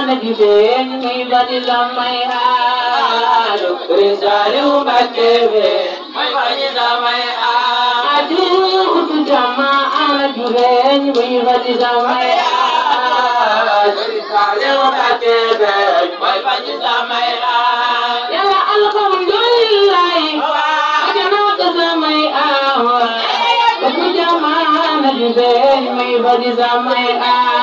Nagibeng iba nila may halo Rinsalu magkebe may panisa may halo Adu jama Nagibeng iba nila may halo Rinsalu magkebe may panisa may halo Yala alhamdulillah Ajanata sa may halo Adu jama Nagibeng iba nila may halo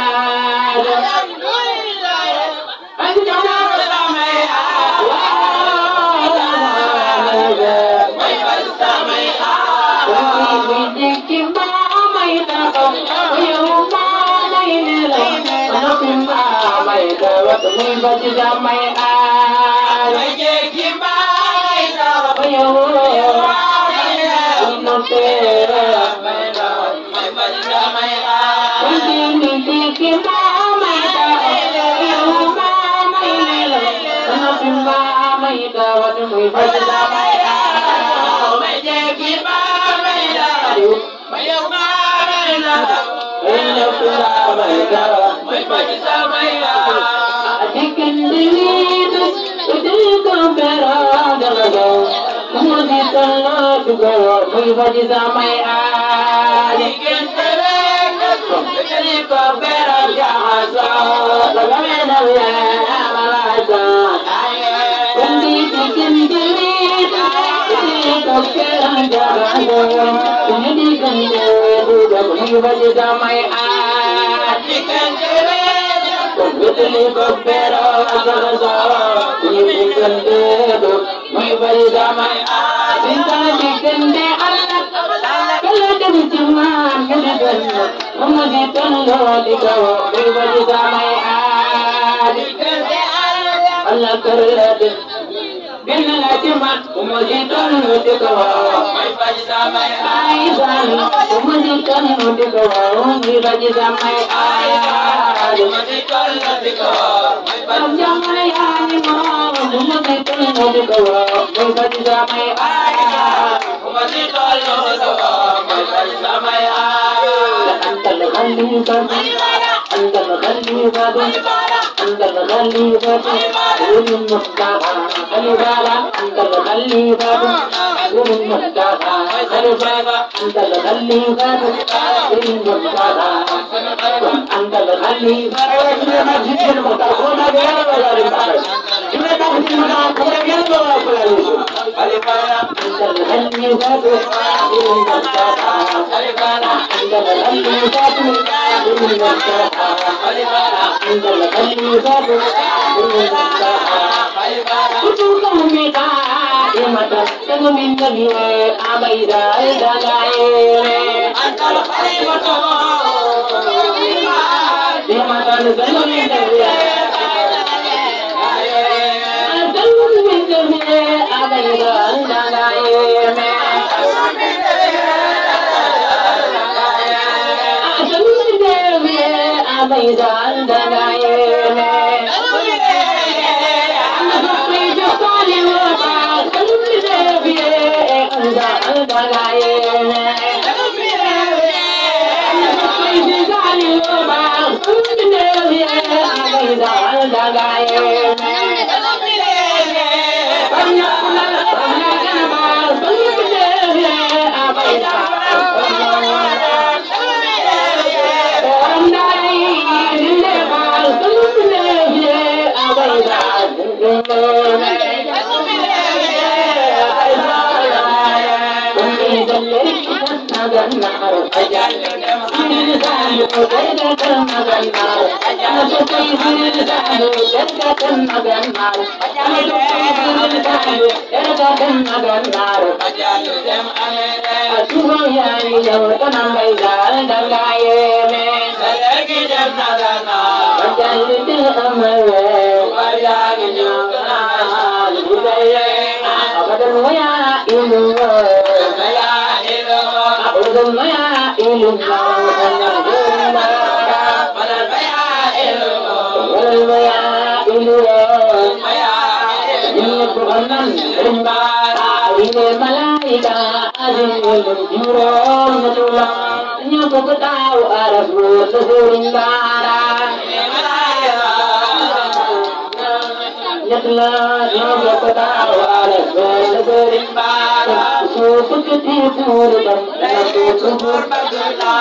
ñetla no ko ta wala wala berin bara so bukati pur dam na so pur bagala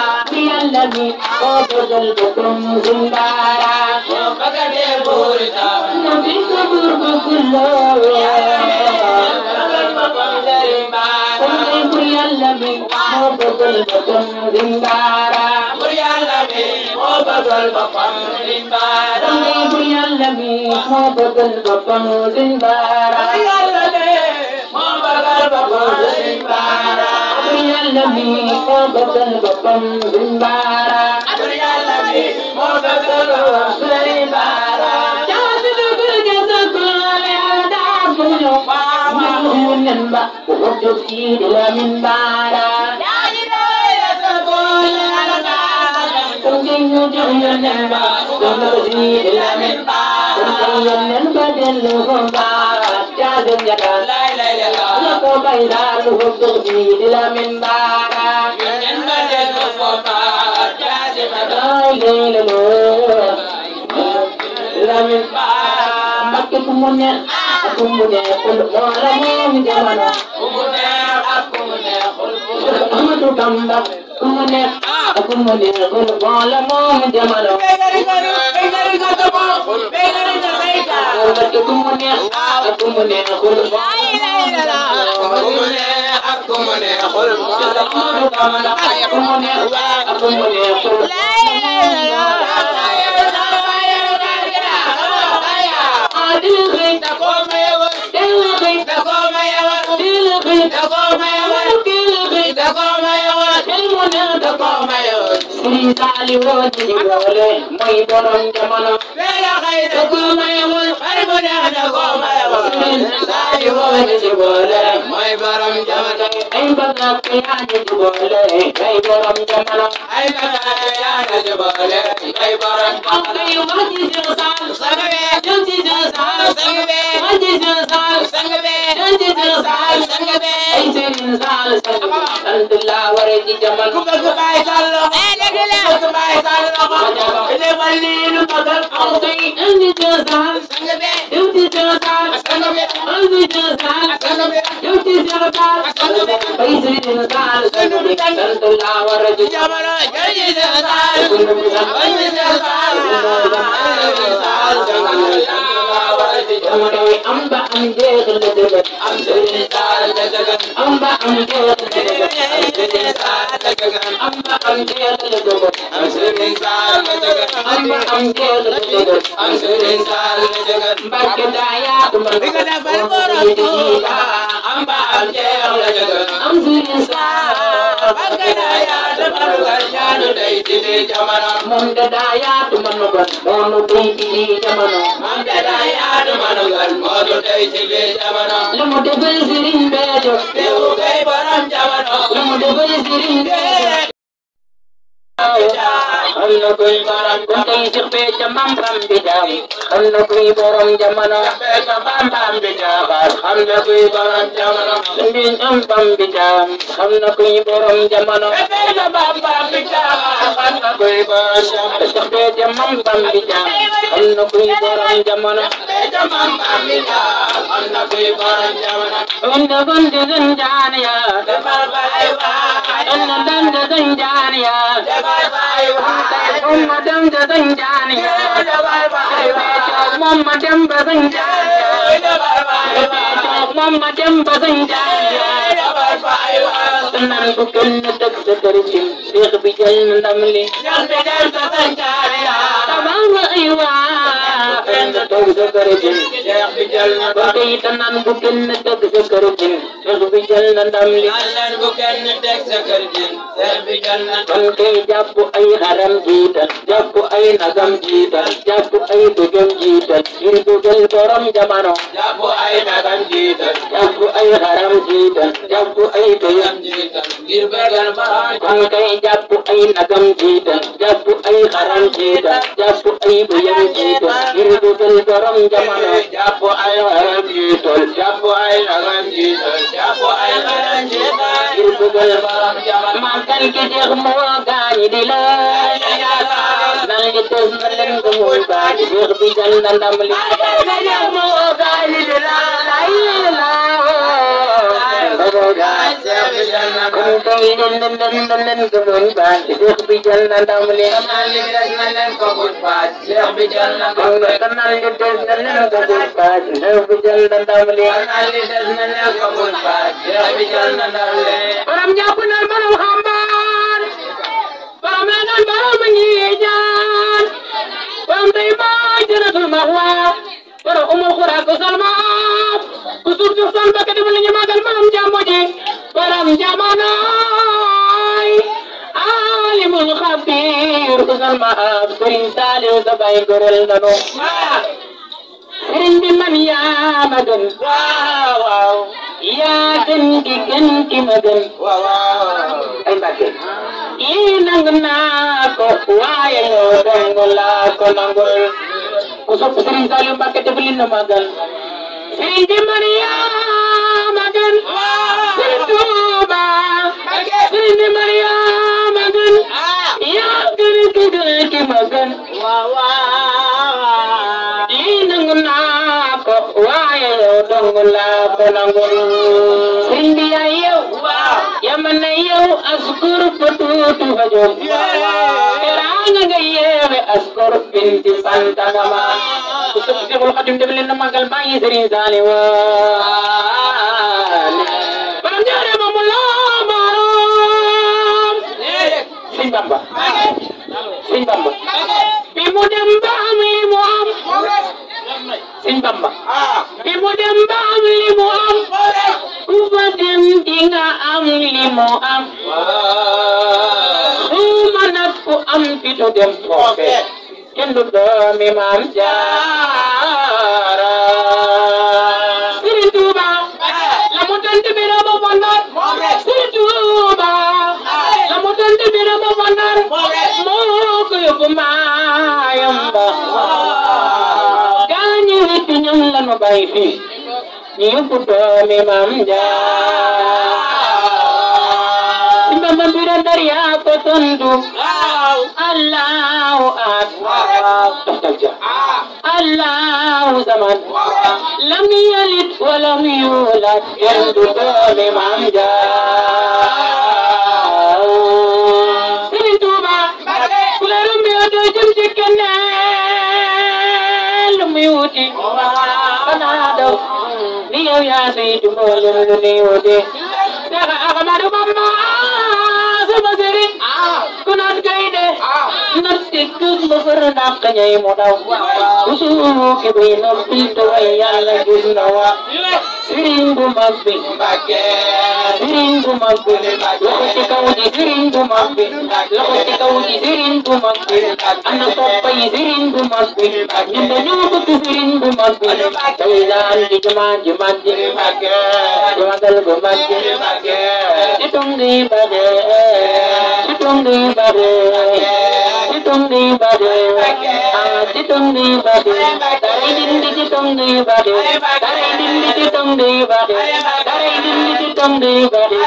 yalla mi o badal bakum zindara so bagade pur dam na bi pur bagala yalla mi o badal bakum zindara yalla mi o badal bakum zindara yalla mi o badal bakum zindara yalla mi o badal bakum zindara yalla mi o badal bakum zindara yalla mi o badal bakum zindara jawadu gurja sakale ada sunyo ma munen ba o josi la min bara aku menekul malam jamano Sali wodi wole moy borom jamono bela khayda ko mayul kharbuna da ko mayul sali wodi wole moy borom jamono ay baga kiyani wole ay borom jamono ay baga kiyani wole ay borom jamono wadi sal sangbe junti sal sangbe wadi sal sangbe junti sal sangbe ay serin sal sangbe alhamdulillah waradi jamono ko bay sallo Anna koi baram kuntai sirpe jamam bam bijam. Anna koi baram jamana sirpe jamam bam bijam. Anna koi baram jamana sirpe jamam bam bijam. Anna koi baram jamana sirpe jamam bam bijam. Anna koi baram jamana sirpe jamam bam bijam. Anna koi baram jamana sirpe jamam bam bijam. Anna koi baram jamana Anna gunde zanjaniya dabar baiwa. Anna danda zanjaniya dabar baiwa. Mama dem da zanjaniya dabar baiwa. Mama dem ba zanjaniya dabar baiwa. Mama dem ba zanjaniya dabar baiwa. Nan bukan tak sekerjim Syekh bijal namli yang bijal zanjaniya dabar baiwa. Nan tak sekerjim Syekh bijal namli nan bukan tak sekerjim Syekh bijal namli nan bukan tak sekerjim Syekh bijal namli japu ay haram jitan japu ay nagam jitan japu ay dugam jitan irbugal borom jamano japu ay nagam jitan japu ay haram jitan japu ay dugam jitan irbugal borom kay japu ay nagam jitan japu ay haram jitan japu ay dugam jitan irbugal borom jamano japu ay haram jitan japu ay nagam jitan japu ay haram jitan irbugal borom jamano makan ke jeex mo gaani di la nal ñu tos na leen ko mo ba jeex bi jal na ndam li mo des na leen ko muñ baat Seex bi jël na ndam li kanaan li des na leen ko muñ baat Seex bi jël na ndam li kanaan li des na leen ko muñ baat Seex bi jël na ndam li kanaan li des na leen ko muñ baat Seex bi jël na ndam li borom jàpp na borom xambaar borom la doon borom ngi jaan borom day ma jëratul ma waa borom umul xura ko salma ku surtu sol ba ka defal ñu magal borom jàmmo ji borom jamonoy alimul xabir ku salma Sëriñ Saaliw sa bay gorel nanu Sëriñ bi man yaa ma gën waaw waaw yaa gën di gën ki ma gën waaw ay Mbàkke lii nangu naa ko waaye yow dong laa ko nangul ku sopp Sëriñ Saaliw Mbàkke defal na magal Sëriñ bi man yaa ma gën Sëriñ Tuuba Sëriñ bi man yaa ma gën yaa gën ki ma gën lii nangu naa ko waaye yow dong laa ko nangul Sëriñ bi yaa yow yaa man na yow askur ba tuuti fa jóg teraanga nga yeewe askur binti Fantangama ku sopp Seexul Xadim def leen na magal maa ngi Sëriñ Saaliw borom jaare ma mu loo maroom Sëriñ Bamba Sëriñ Bamba bi mu dem ba am li mu am Sëriñ Bamba bi mu dem ba am li mu am ku fa dem di nga am li mu am xuma nag ku am fitu dem foofe kenn du doomi Maam Jaara Sëriñ Tuuba la mu tontu bi la mu fondar Sëriñ Tuuba la mu tontu bi la mu fondar moo ko yóbbu Maayomba gaañu wit ñoom la nu bàyyi fii ñu yóbbu doomi Maam Jaara Bamba mbira Ndar yaa ko tontu Allahu akbar Allahu samad lam yalid wa lam yulad kenn du doomi Maam Jaara Sëriñ Tuuba ku la rumbi oto jëm ci keneen lu muy wuti xanaa daw ni yow yaa saytu mboolem lu muy wuti Seex Ahmadu Bamba sama sëriñ ku naan gaynde nat sikk ma fër naq ñay mu daw usuuki bay noppil te way Yàlla gis na wa sëriñ bu mag bi sëriñ bu mag bi loxo ci kaw ji sëriñ bu mag bi loxo ci kaw ji sëriñ bu mag bi ana soppa yi sëriñ bu mag bi ñun dañoo bëgg sëriñ bu mag bi tey daal di jumaa ju mag ji ju magal bu mag ji ci tungi bade ci tungi bade ci tungi bade ci tungi bade daray dindi ci tungi bade daray dindi ci tungi bade daray dindi ci tungi bade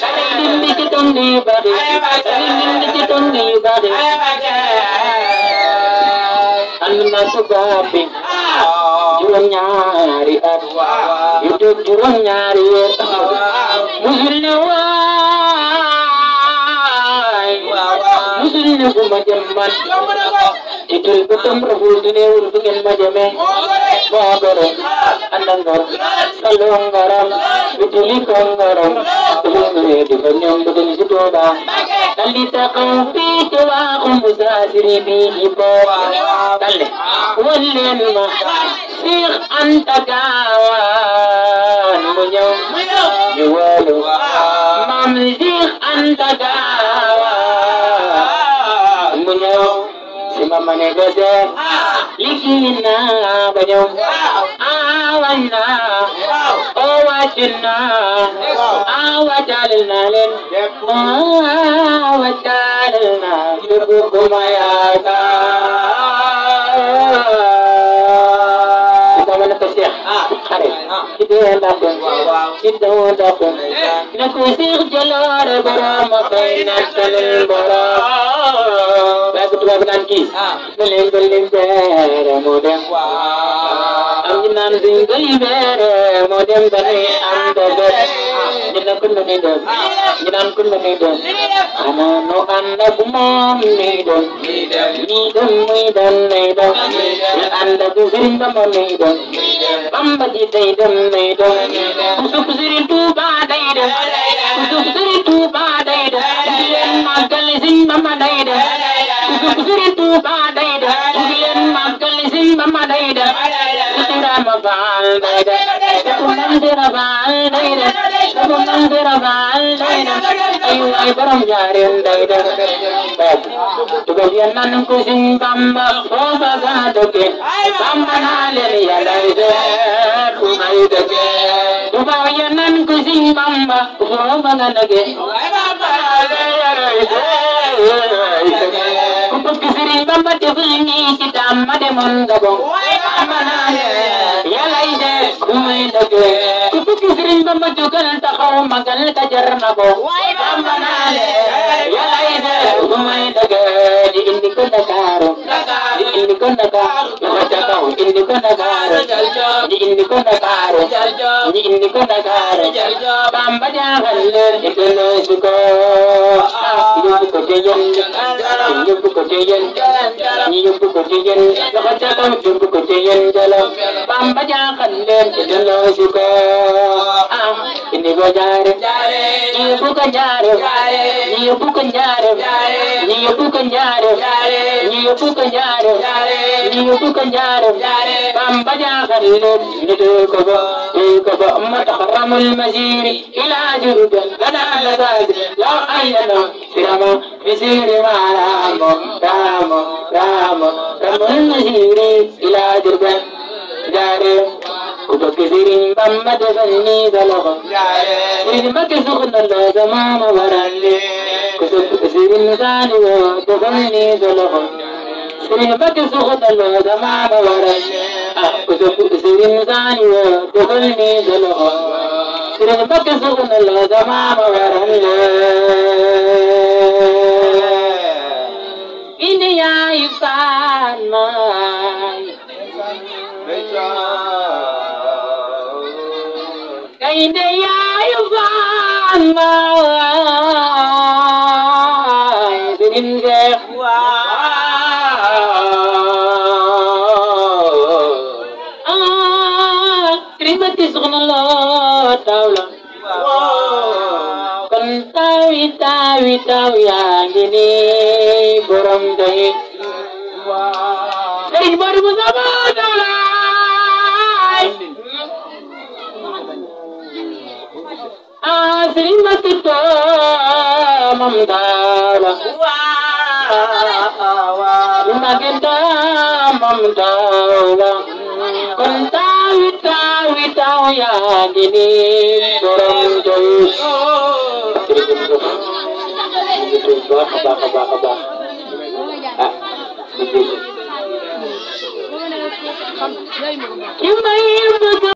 daray dindi ci tungi bade daray dindi ci tungi bade ànd na tubaab bi juróom-ñaari at yu teg juróom-ñaari weer musul ne waay musul ne fu ma jëm man itul bëtam raful du neewul fu ngeen ma jëmee moo goro ànd ngor saloo ngoram bituli ko ngoram dafa ngoree di fa ñoom bëgg si Tuuba dal di taxaw fii ci waaxu musaasiri bi di boob dal ne wan leen ma Seex Anta Gaawaan mu ñëw ñu woolu maam Seex Anta Gaawaan mu ñëw si ma mane ko seet liggéey naa ba ñëw awañ naa oo wàcc naa awa jaalil naa leen awa jaalil naa képp ku ma yaakaar ma ne ko Seex xare ci dee ndàkkoon ci daw ndàkkoon ne ko Seex jaloore borom ma koy nettalil borom waaye bu tubaab naan kii ne leen ko libéré moo dem am ñu naan duñ ko libéré moo dem ba nuy am dëgër dina ko ni doon ñu naan ko ni doon xanaa no ànd ak moom ni doon muy doon lay doon ñu ànd ak Sëriñ Bamba muy doon Bamba ji day dem lay doon kusub Sëriñ Tuuba day dem kusub Sëriñ Tuuba day dem di leen màggal Sëriñ Bamba day dem kusub Sëriñ Tuuba day dem di leen màggal Sëriñ Bamba day dem Rama Faal day dem Sabu Mandira Faal day dem Sabu Mandira Faal day dem ay waay borom Njaaréem day dem tubaab ya naan ko Sëriñ Bamba foofa ga dëkke Bamba naa leen Yàlla seet fu may dëkke tubaab ya naan ko Sëriñ Bamba foofa ga dëkke Bamba naa leen Yàlla seet ku bëgg Sëriñ Bamba defal nii ci Dama demoon Gabon Bamba naa leen Yàlla seet fu may dëkke ku bëgg Sëriñ Bamba jógal taxaw magal ka jar na ko Bamba naa leen Yàlla seet fu may dëkke di indi ko Ndakaaru di indi ko Ndakaaru indi ko Ndakaaru di indi ko Ndakaaru di indi ko Ndakaaru Bamba jaaxal leen delloo si ko yóbbu ko ci yéen yóbbu ko ci yéen ñi yóbbu ko ci yéen loxo ca kaw yóbbu ko ci yéen jalo Bamba jaaxal leen delloo si ko indi ko jaare ñi yóbbu ko jaare ñi yóbbu ko jaare ñi yóbbu ko jaare ñi yóbbu ko jaare ñi yóbbu ko jaare Bamba jaaxal leen ñu dee ko ba ma tax ramul masiri ila Jurbel lana la gazi law ayyana firama misiri ma ramo ramul masiri ila Jurbel jaare ku bëgg Sëriñ Bamba defal ni sa loxo Sëriñ Mbakke Soxna Lo sama ma waral ku bëgg Sëriñ Saaliw defal ni sa loxo Sëriñ Mbakke Soxna Lo sama ma waral ku bëgg Sëriñ Saaliw defal ni sa loxo Sëriñ Mbakke Soxna Lo sama ma waral indi yaay faan maay Gaynde yaay faan maay Sëriñ Seex Sëriñ Mbakke Soxna Lo taw la kon taw yaa ngi ni borom doy Sëriñ Moodu Musaa taw la Sëriñ Mbakke mam taw la Mbakke mam taw la kon taw yaa ngi ni borom doy baax